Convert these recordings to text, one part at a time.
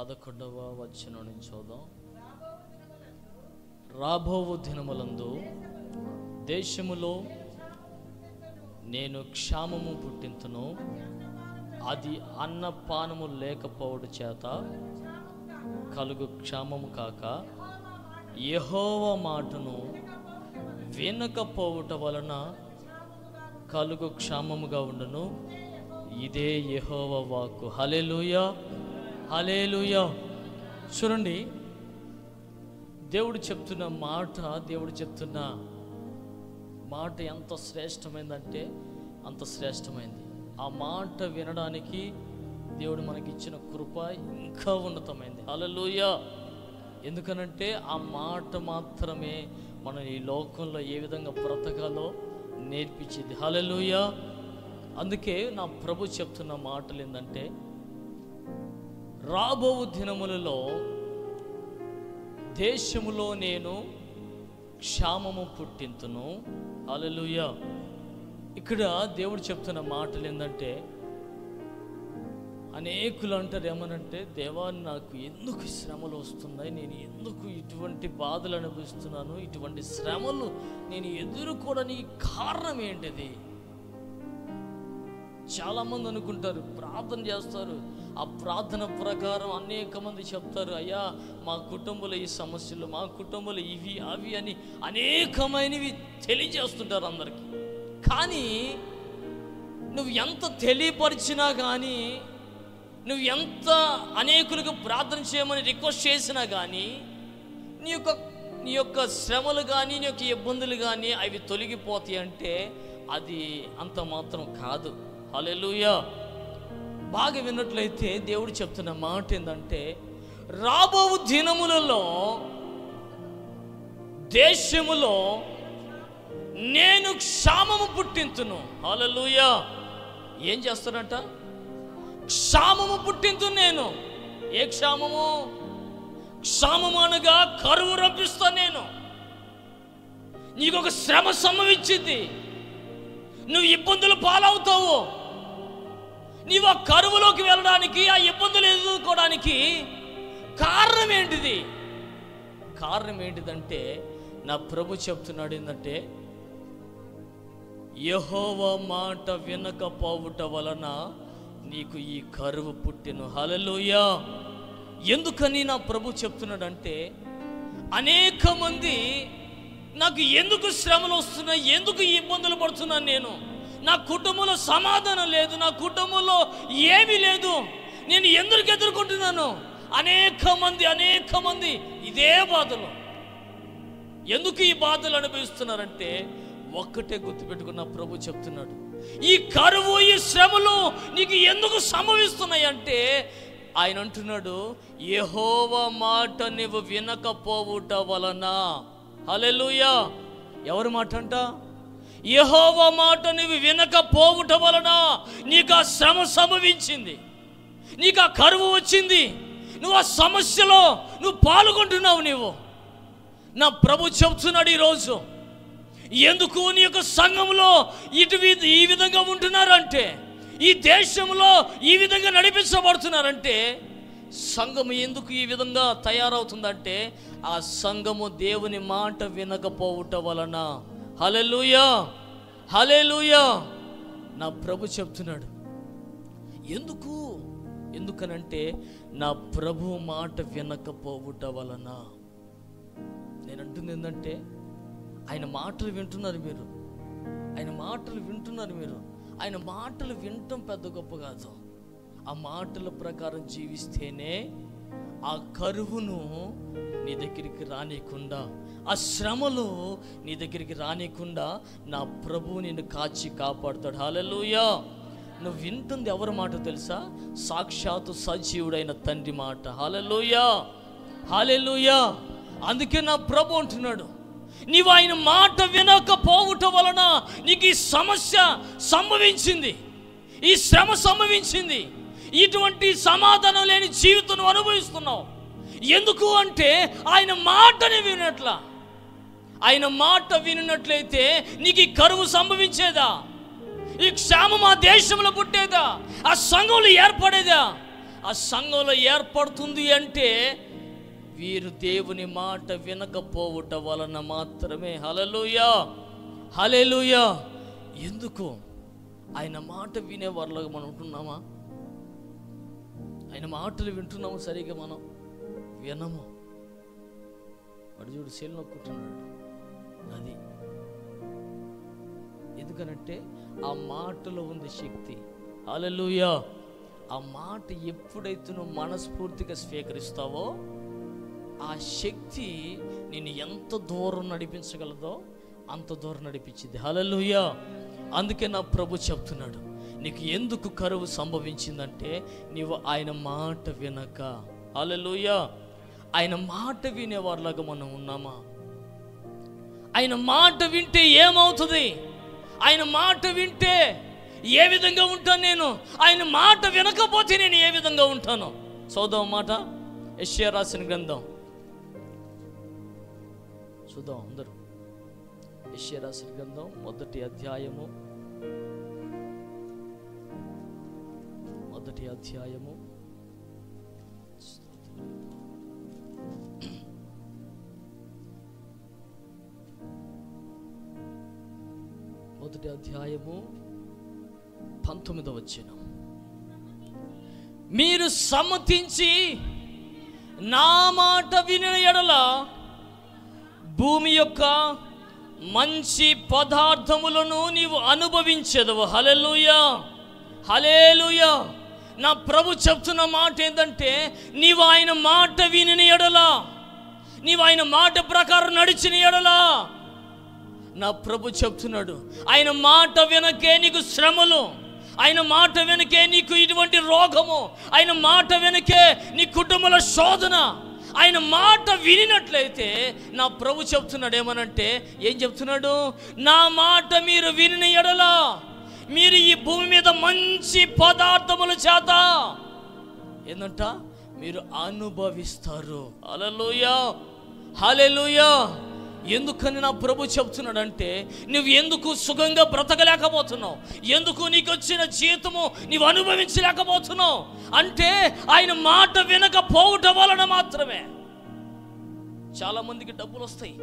11వ వచనం నుంచి చూద్దాం. రాబోవు దినములందు దేశములో నేను క్షామము పుట్టింతును, అది అన్నపానము లేకపోవడం చేత కలుగు క్షామము కాక యెహోవా మాటను వినకపోవుట వలన కలుగు క్షామముగా ఉండును. ఇదే యెహోవా వాక్కు. హల్లెలూయా, హల్లెలూయా. చూడండి, దేవుడు చెప్తున్న మాట ఎంత శ్రేష్టమైందంటే అంత శ్రేష్టమైంది. ఆ మాట వినడానికి దేవుడు మనకిచ్చిన కృప ఇంకా ఉన్నతమైంది. హల్లెలూయా. ఎందుకనంటే ఆ మాట మాత్రమే మనం ఈ లోకంలో ఏ విధంగా బ్రతకాలో నేర్పించింది. హల్లెలూయా. అందుకే నా ప్రభు చెప్తున్న మాటలు ఏంటంటే, రాబో దినములలో దేశములో నేను క్షామము పుట్టింతును. హల్లెలూయా. ఇక్కడ దేవుడు చెప్తున్న మాటలు ఏంటంటే, అనేకులు అంటారు ఏమనంటే, దేవా నాకు ఎందుకు శ్రమలు వస్తున్నాయి, నేను ఎందుకు ఇటువంటి బాధలు అనుభవిస్తున్నాను, ఇటువంటి శ్రమలు నేను ఎదుర్కోవడానికి కారణం ఏంటిది? చాలామంది అనుకుంటారు, ప్రార్థన చేస్తారు, ఆ ప్రార్థన ప్రకారం అనేక మంది చెప్తారు, అయ్యా మా కుటుంబంలో ఈ సమస్యలు, మా కుటుంబంలో ఇవి అవి అని అనేకమైనవి తెలియజేస్తుంటారు అందరికీ. కానీ నువ్వు ఎంత తెలియపరిచినా కానీ, నువ్వు ఎంత అనేకులకు ప్రార్థన చేయమని రిక్వెస్ట్ చేసినా కానీ, నీ యొక్క శ్రమలు కానీ నీ యొక్క ఇబ్బందులు కానీ అవి తొలగిపోతాయి అంటే అది అంత మాత్రం కాదు. హల్లెలూయా. బాగా విన్నట్లయితే దేవుడు చెప్తున్న మాట ఏంటంటే, రాబో దినములలో దేశములో నేను క్షామము పుట్టింతును. హల్లెలూయా. ఏం చేస్తానంట? క్షామము పుట్టింతు నేను. ఏ క్షామము? క్షామము అనగా కరువు రప్పిస్తా నేను. నీకు ఒక శ్రమ సంభవించింది, నువ్వు ఇబ్బందులు పాలవుతావు. నీవు ఆ కరువులోకి వెళ్ళడానికి, ఆ ఇబ్బందులు ఎదుర్కోవడానికి కారణం ఏంటిది? కారణం ఏంటిదంటే, నా ప్రభు చెప్తున్నాడు ఏంటంటే, యెహోవా మాట వినకపోవుట వలన నీకు ఈ కరువు పుట్టెను. హల్లెలూయా. ఎందుకని నా ప్రభు చెప్తున్నాడంటే, అనేక మంది నాకు ఎందుకు శ్రమలు వస్తున్నాయి, ఎందుకు ఈ ఇబ్బందులు పడుతున్నాను, నేను నా కుటుంబంలో సమాధానం లేదు, నా కుటుంబంలో ఏమీ లేదు, నేను ఎందుకు ఎదుర్కొంటున్నాను? అనేక మంది ఇదే బాధలు. ఎందుకు ఈ బాధలు అనుభవిస్తున్నారంటే, ఒక్కటే గుర్తుపెట్టుకున్న ప్రభు చెప్తున్నాడు, ఈ కరువు ఈ శ్రమలు నీకు ఎందుకు సంభవిస్తున్నాయి అంటే, ఆయన అంటున్నాడు, యెహోవా మాట నువ్వు వినకపోవుట వలన. హల్లెలూయా. ఎవరి మాట అంట? యెహోవా మాట నువ్వు వినకపోవుట వలన నీకు ఆ శ్రమ సంభవించింది, నీకు ఆ కరువు వచ్చింది, నువ్వు ఆ సమస్యలో నువ్వు పాల్గొంటున్నావు. నువ్వు నా ప్రభు చెప్తున్నాడు ఈరోజు, ఎందుకు నీ యొక్క సంఘంలో ఈ విధంగా ఉంటున్నారంటే, ఈ దేశంలో ఈ విధంగా నడిపించబడుతున్నారంటే, సంఘము ఎందుకు ఈ విధంగా తయారవుతుందంటే, ఆ సంఘము దేవుని మాట వినకపోవుట వలన. హల్లెలూయా, హల్లెలూయా. నా ప్రభు చెప్తున్నాడు, ఎందుకనంటే నా ప్రభు మాట వినకపోవుట వలన. నేను అంటుంది ఏంటంటే, ఆయన మాటలు వింటున్నారు మీరు, ఆయన మాటలు వినటం పెద్ద గొప్ప కాదు. ఆ మాటల ప్రకారం జీవిస్తేనే ఆ కరువును నీ దగ్గరికి రానికుండా, ఆ శ్రమలు నీ దగ్గరికి రానికుండా నా ప్రభువు నిన్ను కాచి కాపాడుతాడు. హల్లెలూయా. నువ్వు వింటుంది ఎవరి మాట తెలుసా? సాక్షాత్తు సజీవుడైన తండ్రి మాట. హల్లెలూయా, హల్లెలూయా. అందుకే నా ప్రభు అంటున్నాడు, నీవు ఆయన మాట వినకపోవుట వలన నీకు ఈ సమస్య సంభవించింది, ఈ శ్రమ సంభవించింది, ఇటువంటి సమాధానం లేని జీవితం అనుభవిస్తున్నావు. ఎందుకు అంటే ఆయన మాటని వినట్లా. ఆయన మాట వినట్లయితే నీకు ఈ కరువు సంభవించేదా? ఈ క్షామం ఆ దేశంలో పుట్టేదా? ఆ సంఘంలో ఏర్పడేదా? ఆ సంఘంలో ఏర్పడుతుంది అంటే వీరు దేవుని మాట వినకపోవుట వలన మాత్రమే. హల్లెలూయా, హల్లెలూయా. ఎందుకు? ఆయన మాట వినేవాళ్ళగా మనం ఉంటున్నామా? ఆయన మాటలు వింటున్నాము సరిగా? మనం వినము. వాడు చూడు సెల్ నొక్కుంటున్నాడు. అది ఎందుకనంటే ఆ మాటలో ఉంది శక్తి. హల్లెలూయా. ఆ మాట ఎప్పుడైతే నువ్వు మనస్ఫూర్తిగా స్వీకరిస్తావో ఆ శక్తి నిన్ను ఎంత దూరం నడిపించగలదో అంత దూరం నడిపించింది. హల్లెలూయా. అందుకే నా ప్రభు చెప్తున్నాడు, నీకు ఎందుకు కరువు సంభవించిందంటే నీవు ఆయన మాట వినక. హల్లెలూయా. ఆయన మాట వినేవారిలాగా మనం ఉన్నామా? ఆయన మాట వింటే ఏమవుతుంది? ఆయన మాట వింటే ఏ విధంగా ఉంటాను నేను? ఆయన మాట వినకపోతే నేను ఏ విధంగా ఉంటాను? చూద్దాం మాట. యెషయా రాసిన గ్రంథం చూద్దాం అందరూ. యెషయా రాసిన గ్రంథం 1వ అధ్యాయము 1వ అధ్యాయము 1వ అధ్యాయము 19వ వచనం. మీరు సమ్మతించి నా మాట వినిన ఎడల భూమి యొక్క మంచి పదార్థములను నీవు అనుభవించదవు. హల్లెలూయా, హల్లెలూయా. నా ప్రభు చెప్తున్న మాట ఏంటంటే నీవు ఆయన మాట వినిన ఎడల, నీవు ఆయన మాట ప్రకారం నడిచిన ఎడల, నా ప్రభు చెప్తున్నాడు ఆయన మాట వెనకే నీకు శ్రమలు, ఆయన మాట వెనకే నీకు ఇటువంటి రోగము, ఆయన మాట వెనకే నీ కుటుంబంలో శోధన. ఆయన మాట వినినట్లయితే నా ప్రభు చెప్తున్నాడు ఏమనంటే, ఏం చెప్తున్నాడు? నా మాట మీరు వినిన ఎడల మీరు ఈ భూమి మీద మంచి పదార్థముల చేత ఏందంట మీరు అనుభవిస్తారు. హల్లెలూయా, హల్లెలూయా. ఎందుకని నా ప్రభు చెప్తున్నాడంటే, నువ్వు ఎందుకు సుఖంగా బ్రతకలేకపోతున్నావు? ఎందుకు నీకు వచ్చిన జీతము నీవు అనుభవించలేకపోతున్నావు అంటే ఆయన మాట వినకపోవటం వలన మాత్రమే. చాలామందికి డబ్బులు వస్తాయి,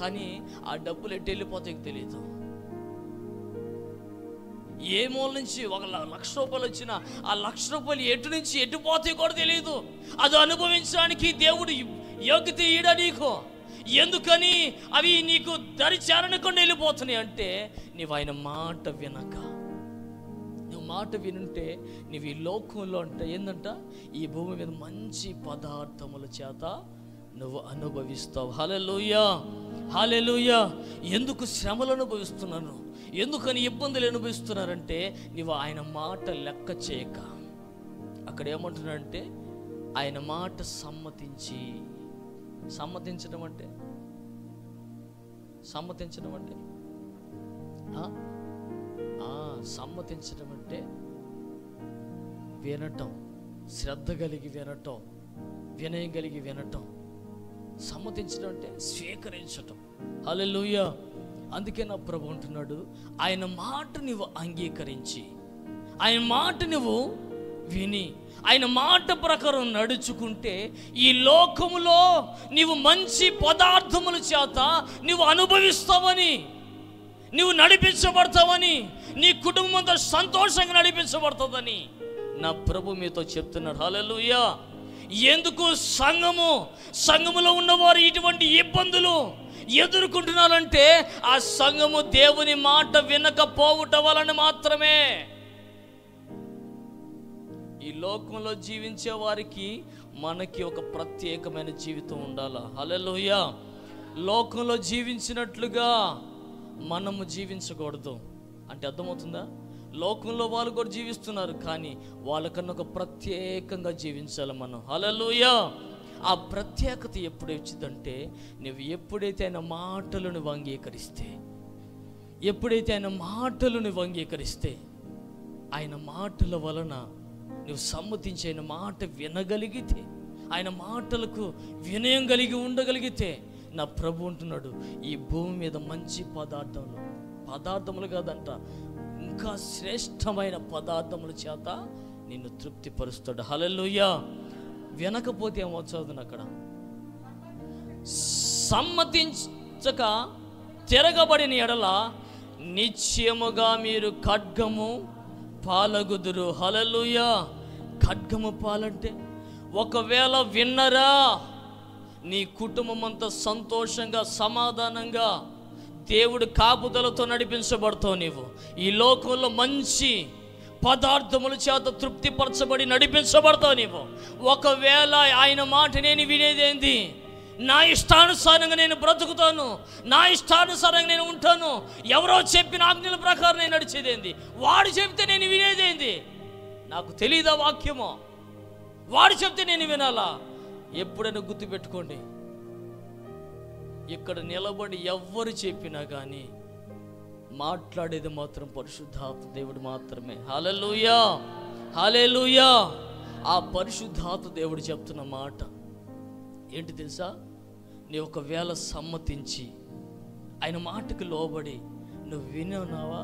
కానీ ఆ డబ్బులు ఎటు వెళ్ళిపోతాయో తెలియదు. ఏ మూల నుంచి 1,00,000 రూపాయలు వచ్చినా ఆ 1,00,000 రూపాయలు ఎటు నుంచి ఎటు పోతాయో కూడా తెలియదు. అది అనుభవించడానికి దేవుడు యోగ్యత ఈడ నీకు. ఎందుకని అవి నీకు దరి చేరనకుండా వెళ్ళిపోతున్నాయి అంటే నీవు ఆయన మాట వినక. నువ్వు మాట వినుంటే నీవు ఈ లోకంలో అంటే ఏందంట ఈ భూమి మీద మంచి పదార్థముల చేత నువ్వు అనుభవిస్తావు. హల్లెలూయా, హల్లెలూయా. ఎందుకు శ్రమలు అనుభవిస్తున్నాను, ఎందుకని ఇబ్బందులు అనుభవిస్తున్నారంటే నీవు ఆయన మాట లెక్క చేయక. అక్కడ ఏమంటున్నాడంటే ఆయన మాట సమ్మతించి. సమ్మతించడం అంటే సమ్మతించడం అంటే సమ్మతించడం అంటే వినటం, శ్రద్ధ కలిగి వినటం, వినయం కలిగి వినటం. సమ్మతించడం అంటే స్వీకరించటం. హల్లెలూయా. అందుకే నా ప్రభు అంటున్నాడు ఆయన మాట నువ్వు అంగీకరించి, ఆయన మాట నువ్వు విని, ఆయన మాట ప్రకారం నడుచుకుంటే ఈ లోకములో నీవు మంచి పదార్థముల చేత నీవు అనుభవిస్తావని, నీవు నడిపించబడతావని, నీ కుటుంబంతో సంతోషంగా నడిపించబడుతుందని నా ప్రభు మీతో చెప్తున్నాడు. హల్లెలూయా. ఎందుకు సంఘములో ఉన్నవారు ఇటువంటి ఇబ్బందులు ఎదుర్కొంటున్నారంటే ఆ సంఘము దేవుని మాట వినకపోవుట వలన మాత్రమే. ఈ లోకంలో జీవించే వారికి మనకి ఒక ప్రత్యేకమైన జీవితం ఉండాలా. హల్లెలూయా. లోకంలో జీవించినట్లుగా మనము జీవించకూడదు అంటే అర్థమవుతుందా? లోకంలో వాళ్ళు కూడా జీవిస్తున్నారు, కానీ వాళ్ళకన్నా ఒక ప్రత్యేకంగా జీవించాలి మనం. హల్లెలూయా. ఆ ప్రత్యేకత ఎప్పుడు వచ్చిందంటే నువ్వు ఎప్పుడైతే ఆయన మాటలను అంగీకరిస్తే, ఎప్పుడైతే ఆయన మాటలను అంగీకరిస్తే, ఆయన మాటల వలన నువ్వు సమ్మతించి ఆయన మాట వినగలిగితే, ఆయన మాటలకు వినయం కలిగి ఉండగలిగితే నా ప్రభు అంటున్నాడు ఈ భూమి మీద మంచి పదార్థములు కాదంట, ఇంకా శ్రేష్టమైన పదార్థముల చేత నిన్ను తృప్తిపరుస్తాడు. హల్లెలూయా. వినకపోతే ఏమవుతుంది? అక్కడ సమ్మతించక తిరగబడిన ఎడల నిశ్చయముగా మీరు ఖడ్గము పాలగుదురు. హల్లెలూయా. ఖడ్గము పాలంటే ఒకవేళ విన్నరా, నీ కుటుంబం అంతా సంతోషంగా సమాధానంగా దేవుడు కాపుదలతో నడిపించబడతావు. నీవు ఈ లోకంలో మంచి పదార్థముల చేత తృప్తిపరచబడి నడిపించబడతావు. నీవు ఒకవేళ ఆయన మాట నేను వినేదేంది, నా ఇష్టానుసారంగా నేను బ్రతుకుతాను, నా ఇష్టానుసారంగా నేను ఉంటాను, ఎవరో చెప్పిన ఆజ్ఞల ప్రకారం నేను నడిచేదేంది, వాడు చెప్తే నేను వినేదేంది, నాకు తెలియదా వాక్యమో, వాడు చెప్తే నేను వినాలా? ఎప్పుడైనా గుర్తుపెట్టుకోండి, ఇక్కడ నిలబడి ఎవ్వరు చెప్పినా కానీ మాట్లాడేది మాత్రం పరిశుద్ధాత్మ దేవుడు మాత్రమే. హల్లెలూయా, హల్లెలూయా. ఆ పరిశుద్ధాత్మ దేవుడు చెప్తున్న మాట ఏంటి తెలుసా? నీ ఒకవేళ సమ్మతించి ఆయన మాటకు లోబడి నువ్వు విన్నావా,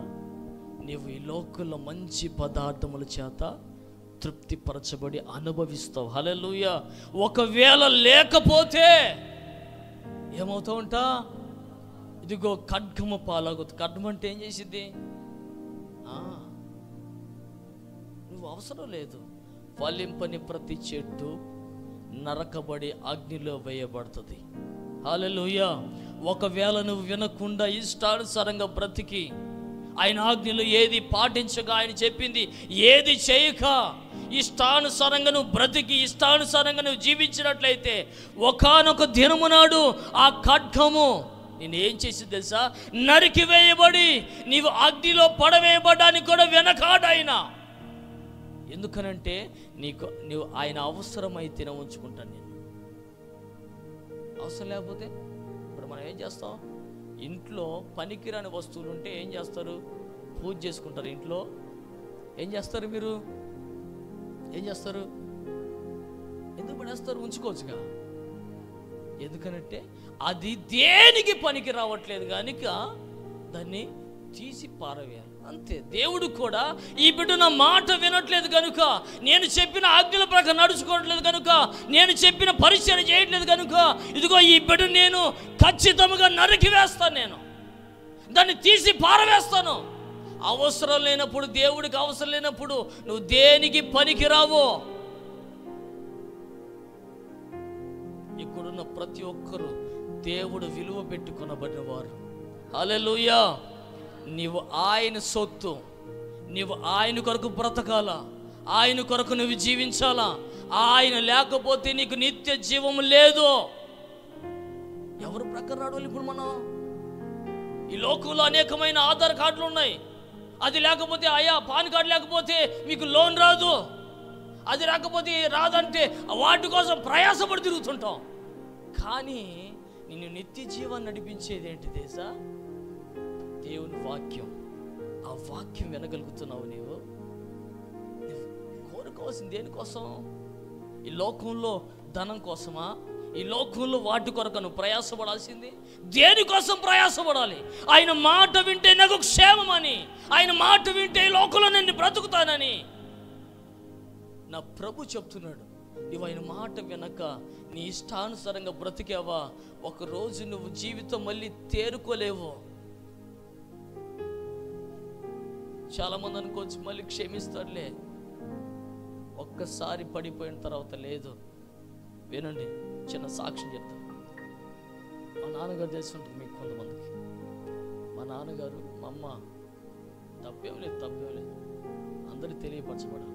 నీవు ఈ లోకంలో మంచి పదార్థముల చేత తృప్తిపరచబడి అనుభవిస్తావు. హల్లెలూయా. ఒకవేళ లేకపోతే ఏమవుతావు అంట? ఇదిగో ఖడ్గము పాలవుతుంది. ఖడ్గం అంటే ఏం చేసిద్ది? నువ్వు అవసరం లేదు, ఫలింపని ప్రతి చెట్టు నరకబడి అగ్నిలో వేయబడుతుంది. హల్లెలూయా. ఒకవేళ నువ్వు వినకుండా ఇష్టానుసారంగా బ్రతికి ఆయన ఆజ్ఞలు ఏది పాటించక, ఆయన చెప్పింది ఏది చేయక ఇష్టానుసారంగా నువ్వు బ్రతికి ఇష్టానుసారంగా నువ్వు జీవించినట్లయితే ఒకానొక దినము నాడు ఆ ఖడ్గము నేను ఏం చేసి తెలుసా? నరికి వేయబడి నీవు అగ్నిలో పడవేయబడడానికి కూడా వెనకాడాయన. ఎందుకనంటే నువ్వు ఆయన అవసరమైతేనే ఉంచుకుంటాను నేను. అవసరం లేకపోతే ఇప్పుడు మనం ఏం చేస్తాం? ఇంట్లో పనికిరాని వస్తువులు ఉంటే ఏం చేస్తారు? పూజ చేసుకుంటారు. ఇంట్లో ఏం చేస్తారు? మీరు ఏం చేస్తారు? ఎందుకు పడేస్తారు? ఉంచుకోవచ్చుగా. ఎందుకనంటే అది దేనికి పనికి రావట్లేదు కనుక దాన్ని తీసి పారవేయాలి, అంతే. దేవుడు కూడా ఈ బిడ్డ నా మాట వినట్లేదు కనుక, నేను చెప్పిన ఆజ్ఞల ప్రకారం నడుచుకోవట్లేదు కనుక, నేను చెప్పిన పరిచయం చేయట్లేదు కనుక, ఇదిగో ఈ బిడ్డ నేను ఖచ్చితంగా నరికి వేస్తాను, నేను దాన్ని తీసి పారవేస్తాను. అవసరం లేనప్పుడు, దేవుడికి అవసరం లేనప్పుడు నువ్వు దేనికి పనికి రావో. ఇక్కడున్న ప్రతి ఒక్కరూ దేవుడు విలువ పెట్టుకొనబడిన వారు. హల్లెలూయా. నీవు ఆయన సొత్తు, నీవు ఆయన కొరకు బ్రతకాలా, ఆయన కొరకు నువ్వు జీవించాలా. ఆయన లేకపోతే నీకు నిత్య జీవం లేదు. ఎవరు ప్రక్కన రావాలి? ఇప్పుడు మనం ఈ లోకంలో అనేకమైన ఆధార్ కార్డులు ఉన్నాయి. అది లేకపోతే పాన్ కార్డు లేకపోతే మీకు లోన్ రాదు, అది లేకపోతే రాదంటే వాటి కోసం ప్రయాసపడి తిరుగుతుంటాం. కానీ నిన్ను నిత్య జీవాన్ని నడిపించేది ఏంటి తెలుసా? దేవుని వాక్యం. ఆ వాక్యం వినగలుగుతున్నావు నీవు. కోరుకోవాల్సింది దేనికోసం? ఈ లోకంలో ధనం కోసమా? ఈ లోకంలో వాటి కొరకు నువ్వు ప్రయాసపడాల్సింది దేనికోసం ప్రయాసపడాలి? ఆయన మాట వింటే నాకు క్షేమమని, ఆయన మాట వింటే ఈ లోకంలో నేను బ్రతుకుతానని నా ప్రభు చెప్తున్నాడు. నువ్వు ఆయన మాట వినక నీ ఇష్టానుసారంగా బ్రతికావా, ఒకరోజు నువ్వు జీవితం మళ్ళీ తేరుకోలేవు. చాలామంది అనుకోవచ్చు మళ్ళీ క్షమిస్తాడులే, ఒక్కసారి పడిపోయిన తర్వాత లేదు. వినండి, చిన్న సాక్ష్యం చెప్తాను. మా నాన్నగారు తెలిసి ఉంటుంది మీకు కొంతమందికి. మా నాన్నగారు, మా అమ్మ, తప్పేం లేదు, అందరికీ తెలియపరచబడాలి.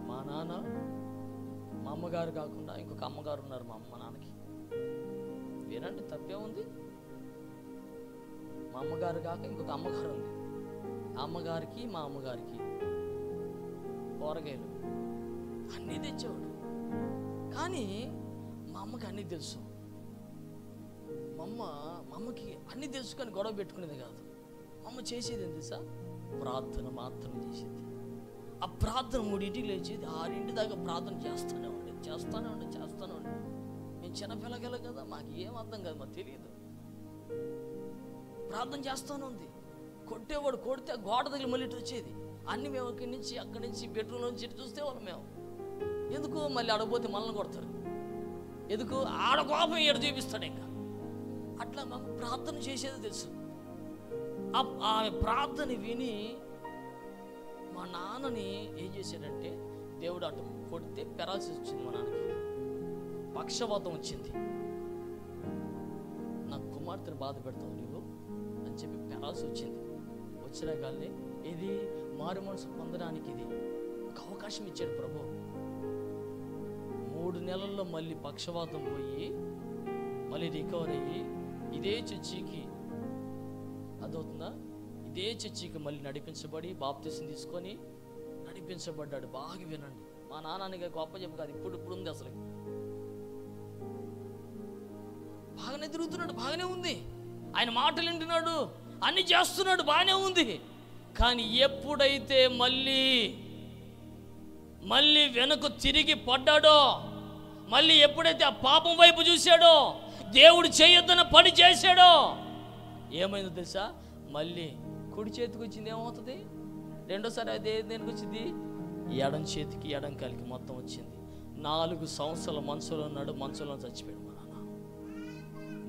మా నాన్న, మా అమ్మగారు కాకుండా ఇంకొక అమ్మగారు ఉన్నారు మా అమ్మ నాన్నకి. వినండి, తప్పేముంది? మా అమ్మగారు కాక ఇంకొక అమ్మగారు ఉంది. ఆ అమ్మగారికి మా అమ్మగారికి కూరగాయలు అన్నీ తెచ్చేవాడు. కానీ మా అమ్మకి అన్నీ తెలుసు. మా అమ్మకి అన్నీ తెలుసు కానీ గొడవ పెట్టుకునేది కాదు. మా అమ్మ చేసేది ఏం తెలుసా? ప్రార్థన మాత్రమే చేసేది. ఆ ప్రార్థన 3ంటికి లేచేది, 6 దాకా ప్రార్థన చేస్తూనే ఉండే. మేము చిన్నపిల్లగల కదా, మాకు ఏం అర్థం కాదు, మాకు తెలియదు. ప్రార్థన చేస్తూనే ఉంది. కొట్టేవాడు కొడితే గోడ తగిలి మళ్ళీ వచ్చేది. అన్ని మేము అక్కడి నుంచి బెడ్రూమ్లో నుంచి చూస్తే వాళ్ళు మేము ఎందుకు మళ్ళీ ఆడపోతే మనల్ని కొడతారు, ఎందుకు ఆడ కోపం ఏడు చూపిస్తాడు. ఇంకా అట్లా మేము ప్రార్థన చేసేది తెలుసు. ఆ ప్రార్థన విని మా నాన్నని ఏం చేశాడంటే దేవుడు అటు కొడితే పెరాలసిస్ వచ్చింది. మా నాన్నకి పక్షవాతం వచ్చింది. నా కుమార్తెను బాధ పెడతావు నువ్వు అని చెప్పి పెరాలసిస్ వచ్చింది. వచ్చినా కానీ ఇది మారు మనసు పొందడానికి ఇది ఒక అవకాశం ఇచ్చాడు ప్రభు. 3 నెలల్లో మళ్ళీ పక్షవాతం పోయి మళ్ళీ రికవర్ అయ్యి ఇదే చర్చికి అదవుతుందా, ఇదే చర్చికి మళ్ళీ నడిపించబడి బాప్తిసం తీసుకొని నడిపించబడ్డాడు. బాగా వినండి, మా నాన్నకి గొప్ప చెప్పు కాదు, ఇప్పుడు ఉంది. అసలు బాగానే తిరుగుతున్నాడు, బాగానే ఉంది, ఆయన మాటలు వింటున్నాడు, అన్ని చేస్తున్నాడు, బాగానే ఉంది. కానీ ఎప్పుడైతే మళ్ళీ వెనక్కు తిరిగి పడ్డాడో, మళ్ళీ ఎప్పుడైతే ఆ పాపం వైపు చూశాడో, దేవుడు చేయొద్దన్న పని చేశాడో, ఏమైందో తెలుసా? మళ్ళీ కుడి చేతికి వచ్చింది ఏమవుతుంది? రెండోసారి అదే దేనికి వచ్చింది? ఎడం చేతికి ఎడం కాలికి మొత్తం వచ్చింది. 4 సంవత్సరాల మనసులో ఉన్నాడు, మనసులో చచ్చిపోయాడు మా నాన్న.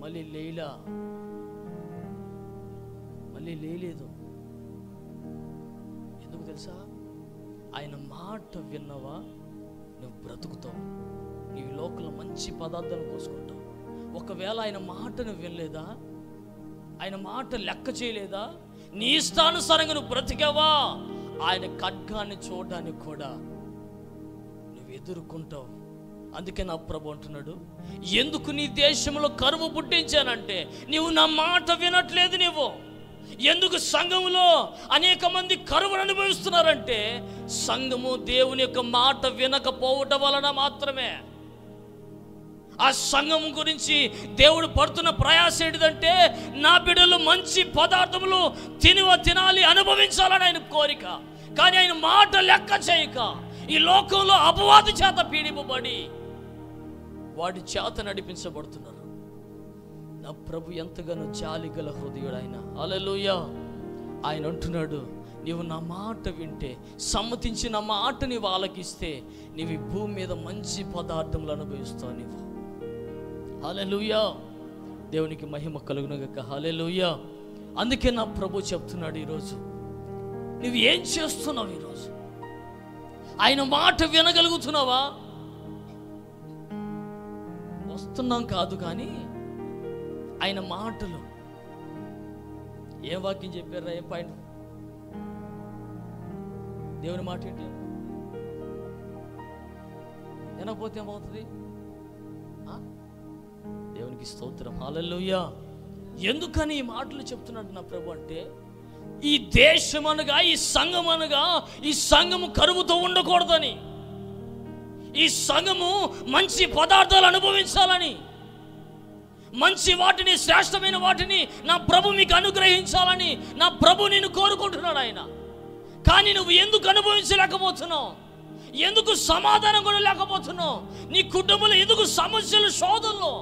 మళ్ళీ లేలేదు. ఎందుకు తెలుసా? ఆయన మాట విన్నవా నువ్వు బ్రతుకుతావు, నీవు లోకంలో మంచి పదార్థాలు కోసుకుంటావు. ఒకవేళ ఆయన మాటను వినలేదా, ఆయన మాట లెక్క చేయలేదా, నీ ఇష్టానుసారంగా నువ్వు బ్రతికావా, ఆయన ఖడ్గాన్ని చూడడానికి కూడా నువ్వు ఎదుర్కొంటావు. అందుకే నా ప్రభు అంటున్నాడు, ఎందుకు నీ దేశంలో కరువు పుట్టించానంటే నీవు నా మాట వినట్లేదు. నువ్వు ఎందుకు సంఘములో అనేక మంది కరువును అనుభవిస్తున్నారంటే సంఘము దేవుని యొక్క మాట వినకపోవటం వలన మాత్రమే. ఆ సంఘం గురించి దేవుడు పడుతున్న ప్రయాస ఏంటిదంటే నా బిడ్డలు మంచి పదార్థములు తినాలి, అనుభవించాలని ఆయన కోరిక. కానీ ఆయన మాట లెక్క చేయక ఈ లోకంలో అపవాది చేత పీడింపబడి వాడి చేత నడిపించబడుతున్నారు. నా ప్రభు ఎంతగానో జాలి గల హృదయుడు ఆయన. హల్లెలూయా. ఆయన అంటున్నాడు, నీవు నా మాట వింటే, సమ్మతించి నా మాట నీవు ఆలకిస్తే నీవు ఈ భూమి మీద మంచి పదార్థములు అనుభవిస్తావు నీవు. హల్లెలూయా. దేవునికి మహిమ కలుగును గాక. హల్లెలూయా. అందుకే నా ప్రభు చెప్తున్నాడు, ఈరోజు నువ్వు ఏం చేస్తున్నావు? ఈరోజు ఆయన మాట వినగలుగుతున్నావా? వస్తున్నాం కాదు, కానీ ఆయన మాటలు ఏ వాక్యం చెప్పారా? ఏ పాయింట్? దేవుని మాట ఏంటి? వినకపోతే ఏమవుతుంది? దేవునికి స్తోత్రం. హల్లెలూయా. ఎందుకని ఈ మాటలు చెప్తున్నాడు నా ప్రభు అంటే, ఈ దేశం అనగా, ఈ సంఘం అనగా, ఈ సంఘము కరువుతో ఉండకూడదని, ఈ సంఘము మంచి పదార్థాలు అనుభవించాలని, మంచి వాటిని, శ్రేష్టమైన వాటిని నా ప్రభు మీకు అనుగ్రహించాలని నా ప్రభు నిన్ను కోరుకుంటున్నాడు ఆయన. కానీ నువ్వు ఎందుకు అనుభవించలేకపోతున్నావు? ఎందుకు సమాధానం కూడా లేకపోతున్నావు? నీ కుటుంబంలో ఎందుకు సమస్యలు, శోధనలు?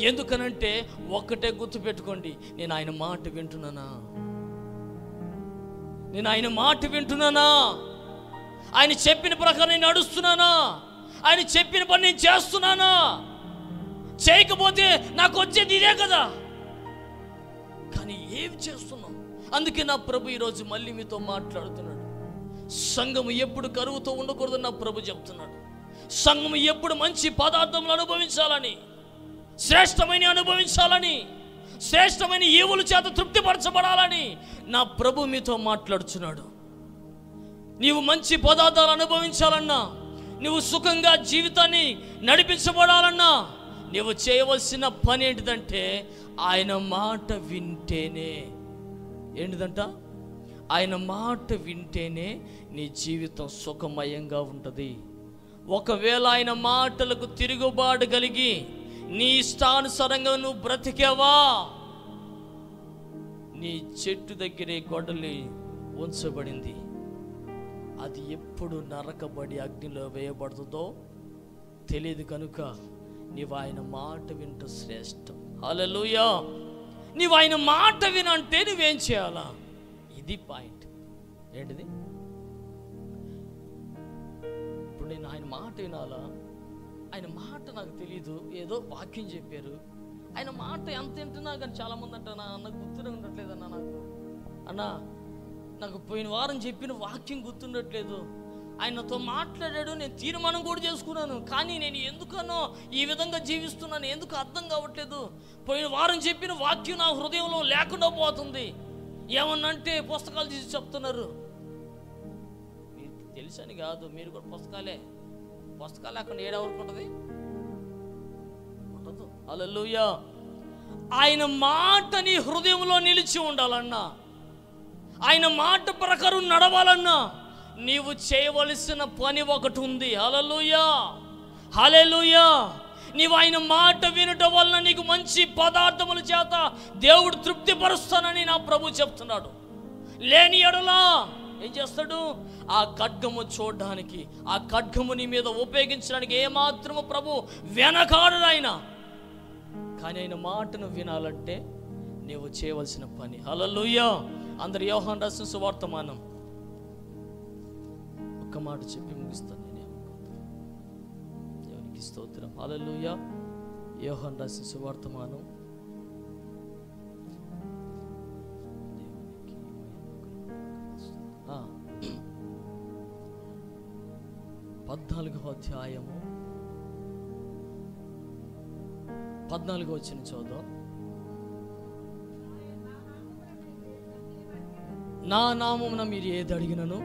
ఎందుకనంటే ఒక్కటే గుర్తుపెట్టుకోండి, నేను ఆయన మాట వింటున్నానా? నేను ఆయన మాట వింటున్నానా? ఆయన చెప్పిన ప్రకారం నేను నడుస్తున్నానా? ఆయన చెప్పిన పని నేను చేస్తున్నానా? చేయకపోతే నాకు వచ్చేది ఇదే కదా. కానీ ఏమి చేస్తున్నాం? అందుకే నా ప్రభు ఈరోజు మళ్ళీ మీతో మాట్లాడుతున్నాడు. సంఘము ఎప్పుడు కరువుతో ఉండకూడదని నా ప్రభు చెప్తున్నాడు. సంఘము ఎప్పుడు మంచి పదార్థములు అనుభవించాలని, శ్రేష్టమైన అనుభవించాలని, శ్రేష్టమైన ఈవుల చేత తృప్తిపరచబడాలని నా ప్రభు మీతో మాట్లాడుతున్నాడు. నీవు మంచి పదార్థాలు అనుభవించాలన్నా, నువ్వు సుఖంగా జీవితాన్ని నడిపించబడాలన్నా, నువ్వు చేయవలసిన పని ఏంటిదంటే ఆయన మాట వింటేనే. ఏంటిదంట? ఆయన మాట వింటేనే నీ జీవితం సుఖమయంగా ఉంటుంది. ఒకవేళ ఆయన మాటలకు తిరుగుబాటు కలిగి నీ ఇష్టానుసారంగా నువ్వు బ్రతికావా, నీ చెట్టు దగ్గరే గొడ్డలి ఉంచబడింది, అది ఎప్పుడు నరకబడి అగ్నిలో వేయబడుతుందో తెలియదు. కనుక నీవు ఆయన మాట వింటూ శ్రేష్టం. హల్లెలూయా. నీవు ఆయన మాట వినంటే నువ్వేం చేయాలా? ఇది పాయింట్. ఏంటిది? ఆయన మాట వినాలా? ఆయన మాట నాకు తెలీదు, ఏదో వాక్యం చెప్పారు, ఆయన మాట ఎంత వింటున్నా కానీ చాలామంది అంటానా, నాకు గుర్తునే ఉండట్లేదన్నా, నాకు పోయిన వారం చెప్పిన వాక్యం గుర్తుండట్లేదు, ఆయనతో మాట్లాడాడు, నేను తీర్మానం కూడా చేసుకున్నాను, కానీ నేను ఎందుకనో ఈ విధంగా జీవిస్తున్నాను, ఎందుకు అర్థం కావట్లేదు, పోయిన వారం చెప్పిన వాక్యం నా హృదయంలో లేకుండా పోతుంది. ఏమన్నంటే పుస్తకాలు తీసి చెప్తున్నారు. మీకు తెలుసని కాదు, మీరు కూడా పుస్తకాలు లేకుండా ఏడవరకు ఉంటుంది ఉండదు. హల్లెలూయా. ఆయన మాట నీ హృదయంలో నిలిచి ఉండాలన్నా, ఆయన మాట ప్రకారం నడవాలన్నా నీవు చేయవలసిన పని ఒకటి ఉంది. హల్లెలూయా, హల్లెలూయా. నీవు ఆయన మాట వినటం వలన నీకు మంచి పదార్థముల చేత దేవుడు తృప్తిపరుస్తానని నా ప్రభు చెప్తున్నాడు. లేని ఎడలా ఏం చేస్తాడు? ఆ ఖడ్గము చూడడానికి, ఆ ఖడ్గము నీ మీద ఉపయోగించడానికి ఏమాత్రము ప్రభు వెనకాడడు ఆయన. కానీ ఆయన మాటను వినాలంటే నీవు చేయవలసిన పని. హల్లెలూయా. అందరు యోహాను రాసిన సువార్తమానం ఒక్క మాట చెప్పి ముగిస్తాను. దేవునికి స్తోత్రం. హల్లెలూయా. యోహాను రాసిన సువార్తమానం 14వ అధ్యాయము 14వ వచనం చదువు. నా నామమున మీరు ఏది అడిగినను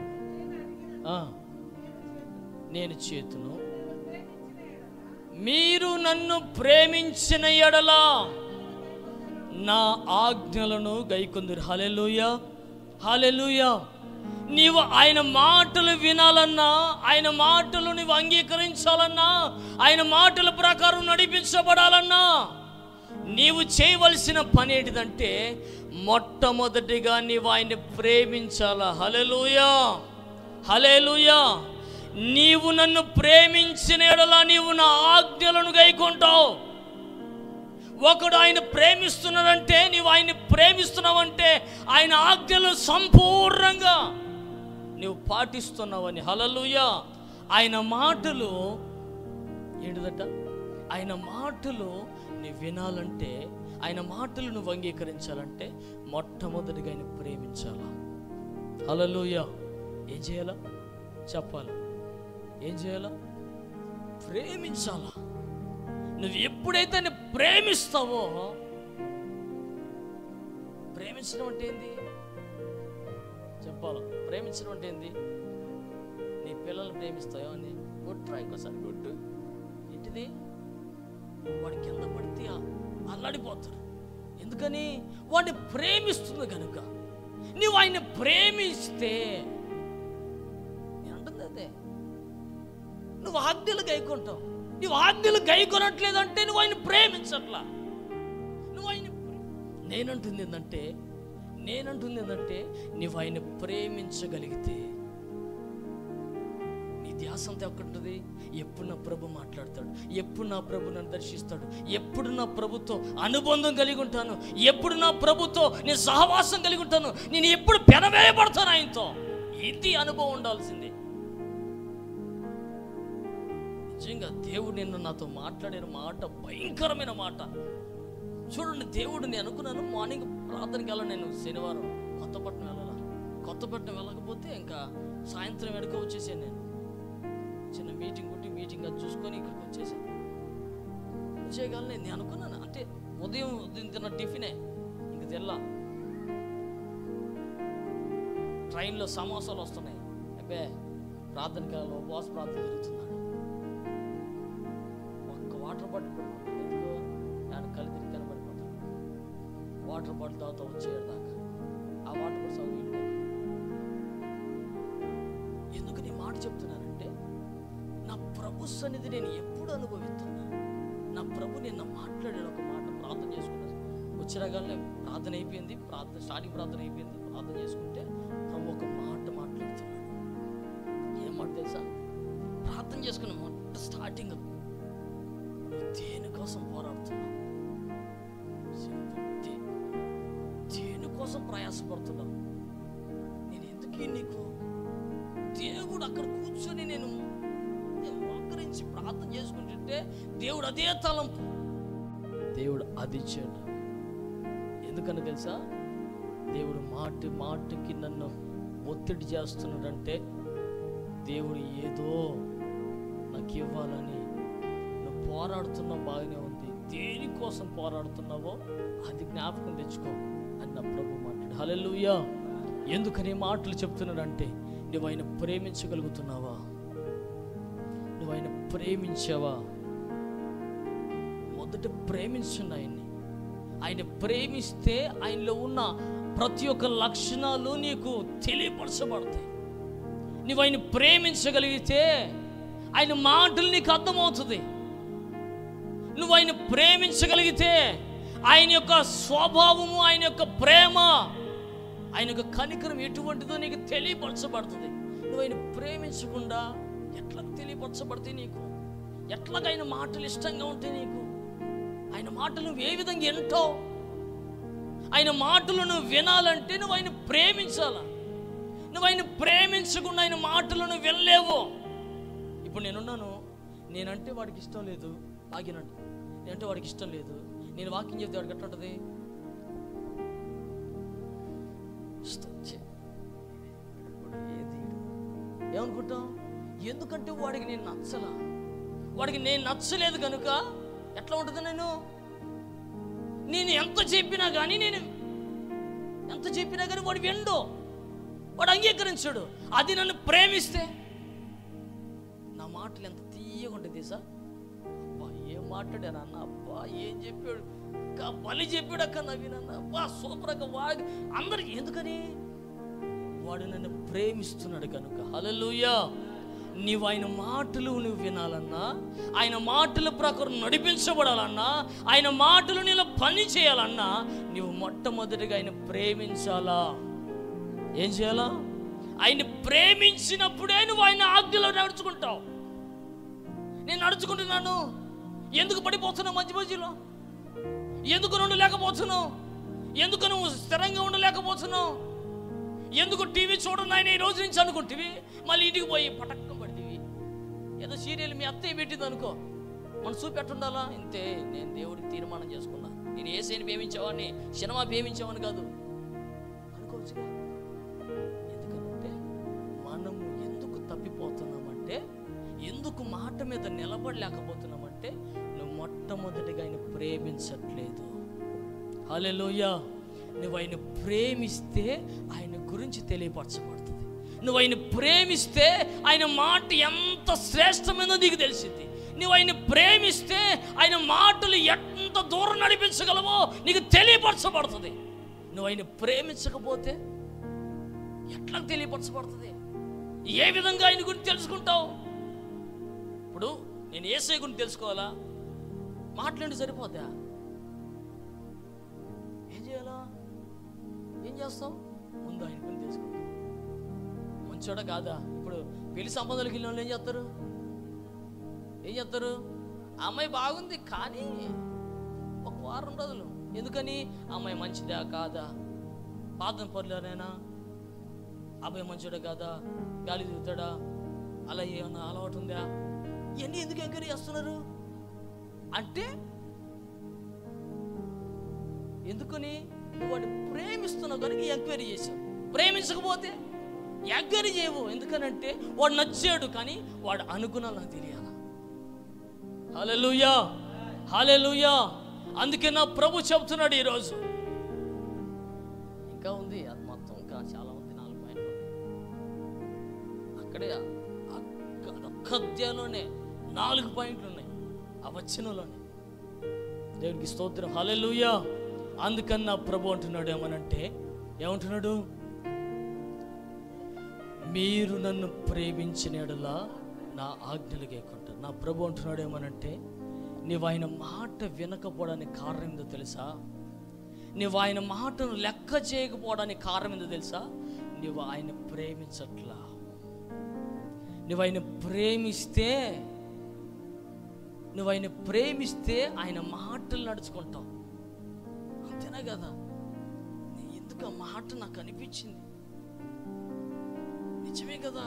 నేను చేతును. మీరు నన్ను ప్రేమించిన ఎడల నా ఆజ్ఞలను గైకొందురు. హల్లెలూయా, హల్లెలూయా. నీవు ఆయన మాటలు వినాలన్నా, ఆయన మాటలు నీవు అంగీకరించాలన్నా, ఆయన మాటల ప్రకారం నడిపించబడాలన్నా నీవు చేయవలసిన పని ఏంటిదంటే మొట్టమొదటిగా నీవు ఆయన్ని ప్రేమించాలా. హల్లెలూయా, హల్లెలూయా. నీవు నన్ను ప్రేమించిన ఎడల నీవు నా ఆజ్ఞలను గైకొంటావు. ఒకడు ఆయన ప్రేమిస్తున్నాడంటే, నీవు ఆయన్ని ప్రేమిస్తున్నావంటే ఆయన ఆజ్ఞలను సంపూర్ణంగా నీవు పాటిస్తున్నావని. హల్లెలూయా. ఆయన మాటలు ఏంటిదట? ఆయన మాటలు నీవు వినాలంటే, ఆయన మాటలు నువ్వు అంగీకరించాలంటే మొట్టమొదటిగా ఆయన ప్రేమించాలా. హల్లెలూయా. ఏం చేయాలా? చెప్పాలా? ఏం చేయాలా? ప్రేమించాలా. నువ్వు ఎప్పుడైతే ఆయన ప్రేమిస్తావో, ప్రేమించడం అంటే ఏంది చెప్పాలా? ప్రేమించడం అంటే ఏంది? నీ పిల్లల్ని ప్రేమిస్తాయో అని కొట్టురా, ఇంకోసారి కొట్టు. ఏంటిది? వాడి కింద పడితే అల్లాడిపోతాడు. ఎందుకని? వాడిని ప్రేమిస్తుంది కనుక. నువ్వు ఆయన ప్రేమిస్తే, నేను అంటుంది అదే, నువ్వు ఆజ్ఞలు గైకొంటావు. నువ్వు ఆజ్ఞలు గైకొనట్లేదంటే నువ్వు ఆయన ప్రేమించట్లా. నువ్వు ఆయన నేనంటుంది ఏంటంటే నువ్వు ఆయన ప్రేమించగలిగితే నీ ధ్యాస అంతా ఎక్కడుంటుంది? ఎప్పుడు నా ప్రభు మాట్లాడతాడు, ఎప్పుడు నా ప్రభు నన్ను దర్శిస్తాడు, ఎప్పుడు నా ప్రభుతో అనుబంధం కలిగి ఉంటాను, ఎప్పుడు నా ప్రభుతో నేను సహవాసం కలిగి ఉంటాను, నేను ఎప్పుడు పెనవేయబడతాను ఆయనతో. ఇది అనుభవం ఉండాల్సిందే. నిజంగా దేవుడు నిన్ను నాతో మాట్లాడిన మాట భయంకరమైన మాట. చూడండి, దేవుడు నేను అనుకున్నాను మార్నింగ్ ప్రార్థనకి వెళ్ళాను. నేను శనివారం కొత్తపట్నం వెళ్ళకపోతే ఇంకా సాయంత్రం వెనుక వచ్చేసాను. నేను చిన్న మీటింగ్ అది చూసుకొని ఇక్కడికి వచ్చేసాను. వచ్చేయగలను నేను అనుకున్నాను. అంటే ఉదయం తిన్న టిఫినే ఇంక తెల్లా. ట్రైన్లో సమోసాలు వస్తున్నాయి. అబ్బే ప్రార్థనకి వెళ్ళాలి, ఉపవాస ప్రార్థన జరుగుతున్నాడు. ఒక్క వాటర్ బాటిల్ పడుకుంటాను. ఎందుకో నేను కళ్ళు తిరిగి కనబడిపోతాను. వాటర్ బాటిల్ తాగుతా వచ్చేయడం దాకా ఆ వాటర్ బాటిల్ సౌండ్. ఎందుకు నీ మాట చెప్తున్నానంటే, నా ప్రభు సన్నిధి నేను ఎప్పుడు అనుభవిస్తున్నాను. నా ప్రభు నిన్న మాట్లాడాడు ఒక మాట. ప్రార్థన చేసుకున్నాను, వచ్చిరాగానే ప్రార్థన అయిపోయింది, స్టార్టింగ్ ప్రార్థన అయిపోయింది. ప్రార్థన చేసుకుంటే ప్రభు ఒక మాట మాట్లాడుతున్నాడు. ఏం మాట తెలుసా? ప్రార్థన చేసుకున్న మాట స్టార్టింగ్, దేనికోసం పోరాడుతున్నావు, దేనికోసం ప్రయాసపడుతున్నావు, నేను ఎందుకు నీకు దేవుడు అక్కడ కూర్చొని నేను మోకరించి ప్రార్థన చేసుకుంటుంటే దేవుడు అదే తలంపు, దేవుడు అది ఇచ్చాడు. ఎందుకని తెలుసా? దేవుడు మాటికి నన్ను ఒత్తిడి చేస్తున్నాడంటే దేవుడు ఏదో నాకు ఇవ్వాలని. నువ్వు పోరాడుతున్నావు, బాగానే ఉంది, దేనికోసం పోరాడుతున్నావో అది జ్ఞాపకం తెచ్చుకో అని నా ప్రభు మాట్లాడు. హల్లెలూయా. ఎందుకని మాటలు చెప్తున్నాడంటే, నువ్వు ఆయన ప్రేమించగలుగుతున్నావా? నువ్వు ఆయన ప్రేమించావా? మొదట ప్రేమించండి ఆయన్ని. ఆయన ప్రేమిస్తే ఆయనలో ఉన్న ప్రతి ఒక్క లక్షణాలు నీకు తెలియపరచబడతాయి. నువ్వు ఆయన ప్రేమించగలిగితే ఆయన మాటలు నీకు అర్థమవుతుంది. నువ్వు ఆయన ప్రేమించగలిగితే ఆయన యొక్క స్వభావము, ఆయన యొక్క ప్రేమ, ఆయన యొక్క కనికరం ఎటువంటిదో నీకు తెలియపరచబడుతుంది. నువ్వు ఆయన ప్రేమించకుండా ఎట్లా తెలియపరచబడతాయి నీకు? ఎట్లాగ ఆయన మాటలు ఇష్టంగా ఉంటాయి నీకు? ఆయన మాటలు నువ్వు ఏ విధంగా వింటావు? ఆయన మాటలు నువ్వు వినాలంటే నువ్వు ఆయన ప్రేమించాల. నువ్వు ఆయన ప్రేమించకుండా ఆయన మాటలను వినలేవు. ఇప్పుడు నేనున్నాను, నేనంటే వాడికి ఇష్టం లేదు, ఆగినండి. నేనంటే వాడికి ఇష్టం లేదు, నేను వాకింగ్ చెప్తే వాడికి ఎట్లా ఉంటుంది? ఏమనుకుంటాం? ఎందుకంటే వాడికి నేను నచ్చలా, వాడికి నేను నచ్చలేదు కనుక ఎట్లా ఉంటుంది? నేను ఎంత చెప్పినా కానీ వాడు విండు, వాడు అంగీకరించాడు. అది నన్ను ప్రేమిస్తే నా మాటలు ఎంత తీయగా ఉంటుంది సార్. అబ్బా ఏం మాట్లాడారు అన్న, అబ్బా ఏం చెప్పాడు, బలి చెప్పాడు అక్క, నవీనన్న అబ్బా సూపర్ అక్క. వాడు అందరికి ఎందుకని? వాడు నన్ను ప్రేమిస్తున్నాడు కనుక. హల్లెలూయా. నీవు ఆయన మాటలు నువ్వు వినాలన్నా, ఆయన మాటల ప్రకారం నడిపించబడాలన్నా, ఆయన మాటలు నీలో పని చేయాలన్నా, నువ్వు మొట్టమొదటిగా ఆయన ప్రేమించాలా. ఏం చేయాలా? ఆయన ప్రేమించినప్పుడే నువ్వు ఆయన ఆజ్ఞలో నడుచుకుంటావు. నేను నడుచుకుంటున్నాను, ఎందుకు పడిపోతున్నావు మధ్య మధ్యలో? ఎందుకు ఉండలేకపోతున్నావు? ఎందుకు నువ్వు స్థిరంగా ఉండలేకపోతున్నావు? ఎందుకు టీవీ చూడండి ఆయన ఈ రోజు నుంచి అనుకుంటేవి, మళ్ళీ ఇంటికి పోయి పటక్కం పడితేవి. ఏదో సీరియల్ మీ అత్తయ్య పెట్టింది అనుకో, మనం చూపెట్టుండాలా? ఇంతే, నేను దేవుడికి తీర్మానం చేసుకున్నా, నేను ఏసైని ప్రేమించావని, సినిమా ప్రేమించావని కాదు అనుకోవచ్చుగా. ఎందుకంటే మనము ఎందుకు తప్పిపోతున్నామంటే, ఎందుకు మాట మీద నిలబడలేకపోతున్నామంటే, నువ్వు మొట్టమొదటిగా ఆయన ప్రేమించట్లేదు. హల్లెలూయా. నువ్వు ఆయన ప్రేమిస్తే ఆయన గురించి తెలియపరచబడుతుంది. నువ్వు ఆయన ప్రేమిస్తే ఆయన మాట ఎంత శ్రేష్టమైనదో నీకు తెలిసింది. నువ్వు ఆయన ప్రేమిస్తే ఆయన మాటలు ఎంత దూరం నడిపించగలవో నీకు తెలియపరచబడుతుంది. నువ్వు ఆయన ప్రేమించకపోతే ఎట్లా తెలియపరచబడుతుంది? ఏ విధంగా ఆయన గురించి తెలుసుకుంటావు? ఇప్పుడు నేను యేసయ్య గురించి తెలుసుకోవాలా? మాట్లాడి సరిపోద్దా? ఏం చేయాలా? ఏం చేస్తావు? ముందు ఆయన గురించి తెలుసుకుంటావు. మంచోడా కాదా? ఇప్పుడు పెళ్లి సంబంధాలకు వెళ్ళిన వాళ్ళు ఏం చేస్తారు? ఆ అమ్మాయి బాగుంది కానీ ఒక వారం రోజులు ఎందుకని? అమ్మాయి మంచిదా కాదా, పాదం పర్లేనా, అబ్బాయి మంచోడా కాదా, గాలి తిరుగుతాడా, అలా ఏమన్నా అలవాటు ఉందా, ఇవన్నీ ఎందుకు ఎంక్వైరీ చేస్తున్నారు అంటే, ఎందుకని? నువ్వు వాడిని ప్రేమిస్తున్నావు కనుక ఎంక్వైరీ చేశావు. ప్రేమించకపోతే ఎంక్వైరీ చేయవు. ఎందుకనంటే వాడు నచ్చాడు కానీ వాడు అనుగుణాలు నాకు తెలియాలి. హల్లెలూయా, హల్లెలూయా. అందుకే నా ప్రభు చెప్తున్నాడు ఈరోజు. ఇంకా ఉంది అది మొత్తం, ఇంకా చాలా ఉంది. 4 పాయింట్లు అక్కడే, ఒక్క అధ్యాయంలోనే 4 పాయింట్లు ఉన్నాయి ఆ వచనంలోనే. దేవునికి స్తోత్రం. హల్లెలూయా. అందుకని నా ప్రభు అంటున్నాడు ఏమనంటే, ఏమంటున్నాడు? మీరు నన్ను ప్రేమించిన యెడల నా ఆజ్ఞలు గైకొంటారు. నా ప్రభు అంటున్నాడు ఏమనంటే, నువ్వు ఆయన మాట వినకపోవడానికి కారణం ఏందో తెలుసా? నువ్వు ఆయన మాటను లెక్క చేయకపోవడానికి కారణం ఏందో తెలుసా? నువ్వు ఆయన ప్రేమించట్లా. నువ్వు ఆయన ప్రేమిస్తే ఆయన మాటలు నడుచుకుంటావు. అంతేనా కదా? ఎందుకు ఆ మాట నాకు అనిపించింది, నిజమే కదా?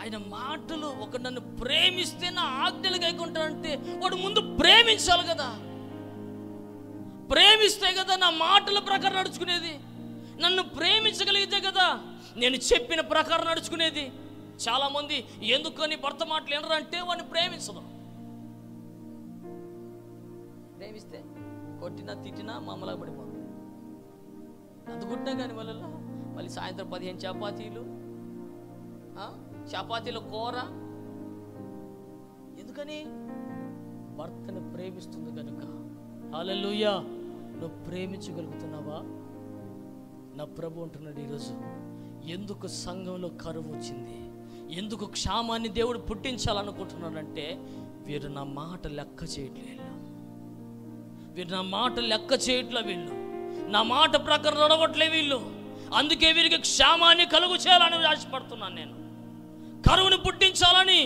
ఆయన మాటలు, ఒక నన్ను ప్రేమిస్తే నా ఆజ్ఞలు కైకుంటానంటే వాడు ముందు ప్రేమించాలి కదా. ప్రేమిస్తే కదా నా మాటల ప్రకారం నడుచుకునేది. నన్ను ప్రేమించగలిగితే కదా నేను చెప్పిన ప్రకారం నడుచుకునేది. చాలామంది ఎందుకని భర్త మాటలు వినరంటే వాడిని ప్రేమించదు. ప్రేమిస్తే కొట్టినా తిట్టినా మామలా పడిపోతుంది. అంత కొట్టినా కానీ మళ్ళీ సాయంత్రం 15 చపాతీలు, చపాతీల కూర. ఎందుకని? భర్తను ప్రేమిస్తుంది కనుక. హల్లెలూయా. నువ్వు ప్రేమించగలుగుతున్నావా? నా ప్రభు అంటున్నాడు ఈరోజు, ఎందుకు సంఘంలో కరువు వచ్చింది, ఎందుకు క్షామాన్ని దేవుడు పుట్టించాలనుకుంటున్నాడంటే వీరు నా మాట లెక్క చేయట్లేదు. వీరు నా మాట లెక్క చేయట్లే. వీళ్ళు నా మాట ప్రకారం నడవట్లే వీళ్ళు. అందుకే వీరికి క్షామాన్ని కలుగు చేయాలని ఆశపడుతున్నాను నేను. కరువును పుట్టించాలని,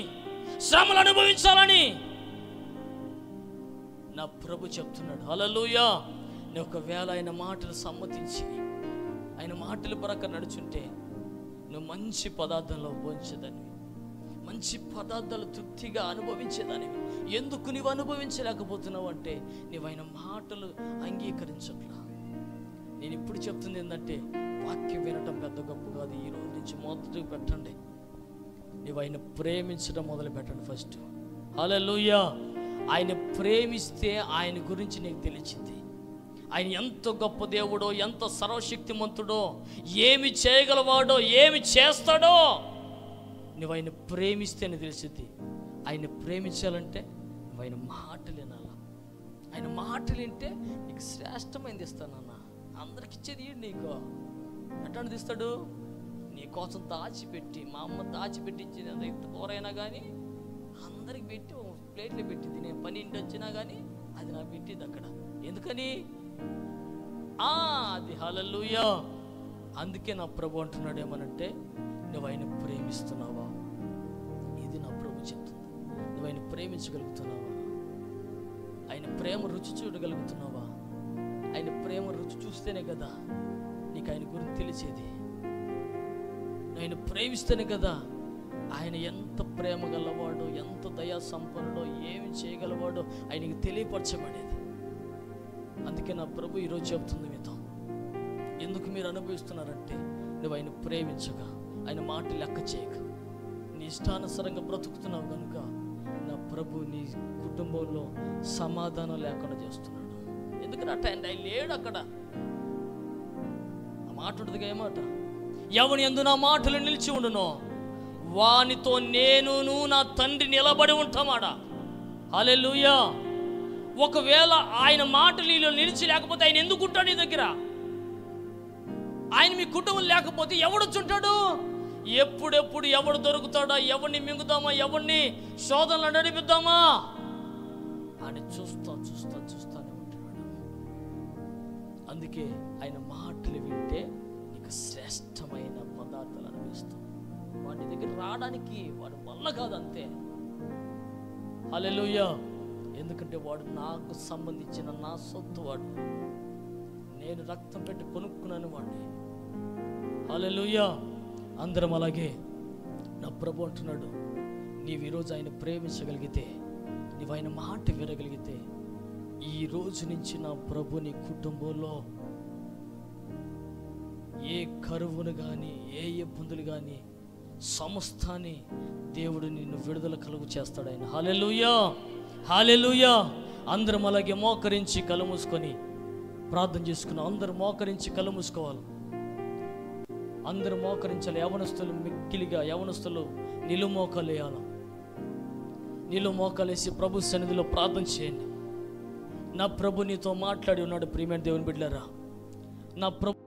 శ్రమలు అనుభవించాలని నా ప్రభు చెప్తున్నాడు. హల్లెలూయా. నేను ఒకవేళ ఆయన మాటలు సమ్మతించి ఆయన మాటల ప్రకారం నడుచుంటే నువ్వు మంచి పదార్థంలో భోంచేదానివి, మంచి పదార్థాలు తృప్తిగా అనుభవించేదానివి. ఎందుకు నీవు అనుభవించలేకపోతున్నావు అంటే నీవు ఆయన మాటలు అంగీకరించట్లా. నేను ఇప్పుడు చెప్తుంది ఏంటంటే వాక్యం వినటం పెద్ద గొప్ప కాదు. ఈ రోజు నుంచి మొదటి పెట్టండి, నీవు ఆయన ప్రేమించడం మొదలు పెట్టండి ఫస్ట్. హల్లెలూయా. ఆయన ప్రేమిస్తే ఆయన గురించి నీకు తెలిసింది. ఆయన ఎంత గొప్ప దేవుడో, ఎంత సర్వశక్తిమంతుడో, ఏమి చేయగలవాడో, ఏమి చేస్తాడో నువ్వు ఆయన ప్రేమిస్తేనే తెలిసింది. ఆయన ప్రేమించాలంటే నువ్వు ఆయన మాటలు వినాలా. ఆయన మాటలు వింటే నీకు శ్రేష్టమైనది ఇస్తానన్న. అందరికి ఇచ్చేది నీకు ఎట్లాంటిది ఇస్తాడు? నీ కోసం దాచిపెట్టి, మా అమ్మ దాచిపెట్టి ఇచ్చింది ఎంత కూరైనా కానీ అందరికి పెట్టి ప్లేట్లో పెట్టింది. నేను పని ఇంటి వచ్చినా కానీ అది నాకు పెట్టింది అక్కడ. ఎందుకని? అది హల్లెలూయా. అందుకే నా ప్రభు అంటున్నాడు ఏమనంటే, నువ్వు ఆయన ప్రేమిస్తున్నావా? ఇది నా ప్రభు చెప్తుంది. నువ్వు ఆయన ప్రేమించగలుగుతున్నావా? ఆయన ప్రేమ రుచి చూడగలుగుతున్నావా? ఆయన ప్రేమ రుచి చూస్తేనే కదా నీకు ఆయన గురించి తెలిసేది. ఆయన ప్రేమిస్తేనే కదా ఆయన ఎంత ప్రేమ గలవాడో, ఎంత దయా సంపన్నుడో, ఏమి చేయగలవాడో ఆయనకి తెలియపరచబడేది. అందుకే నా ప్రభు ఈరోజు చెప్తుంది మీతో, ఎందుకు మీరు అనుభవిస్తున్నారంటే నువ్వు ఆయన ప్రేమించగా, ఆయన మాట లెక్క చేయక, నీ ఇష్టానుసారంగా బ్రతుకుతున్నావు కనుక నా ప్రభు నీ కుటుంబంలో సమాధానం లేకుండా చేస్తున్నాడు. ఎందుకంటే ఆయన లేడు అక్కడ. ఆ మాట ఉంటుందిగా, ఏమాట? ఎవని యందు నా మాటలు నిలిచి ఉండునో వానితో నేనును నా తండ్రి నిలబడి ఉంటామాడ. హల్లెలూయా. ఒకవేళ ఆయన మాటలు నీలో నిలిచి లేకపోతే ఆయన ఎందుకు ఉంటాడు నీ దగ్గర? ఆయన మీ కుటుంబం లేకపోతే ఎవడొచ్చుంటాడు? ఎప్పుడెప్పుడు ఎవడు దొరుకుతాడా, ఎవరిని మింగుదామా, ఎవరిని శోధనలు నడిపిద్దామా అని చూస్తానే ఉంటున్నాడు. అందుకే ఆయన మాటలు వింటే నీకు శ్రేష్టమైన పదార్థాలు అనిపిస్తాం. వాడి దగ్గర రావడానికి వాడి వల్ల కాదు, అంతే. హల్లెలూయా. ఎందుకంటే వాడు నాకు సంబంధించిన నా సొత్తు. వాడు నేను రక్తం పెట్టి కొనుక్కున్నాను వాడిని. హల్లెలూయా. అందరం అలాగే నా ప్రభు అంటున్నాడు, నీవు ఈరోజు ఆయన ప్రేమించగలిగితే, నీవు ఆయన మాట వినగలిగితే, ఈ రోజు నుంచి నా ప్రభు నీ కుటుంబంలో ఏ కరువును కానీ, ఏ ఇబ్బందులు కానీ, సమస్తాన్ని దేవుడు నిన్ను విడుదల కలుగు చేస్తాడు ఆయన. హల్లెలూయా. హల్లెలూయా. అందరం అలాగే మోకరించి కళ్ళు మూసుకొని ప్రార్థన చేసుకున్నాం. అందరూ మోకరించి కళ్ళు మూసుకోవాలి. అందరూ మోకరించాలి. యవనస్తులు మిక్కిలిగా, యవనస్తులు నిలువు మోకాలు వేయాలి. నిలువు మోకాలు వేసి ప్రభు సన్నిధిలో ప్రార్థన చేయండి. నా ప్రభు నీతో మాట్లాడి ఉన్నాడు. ప్రియమైన దేవుని బిడ్డలారా, నా ప్రభు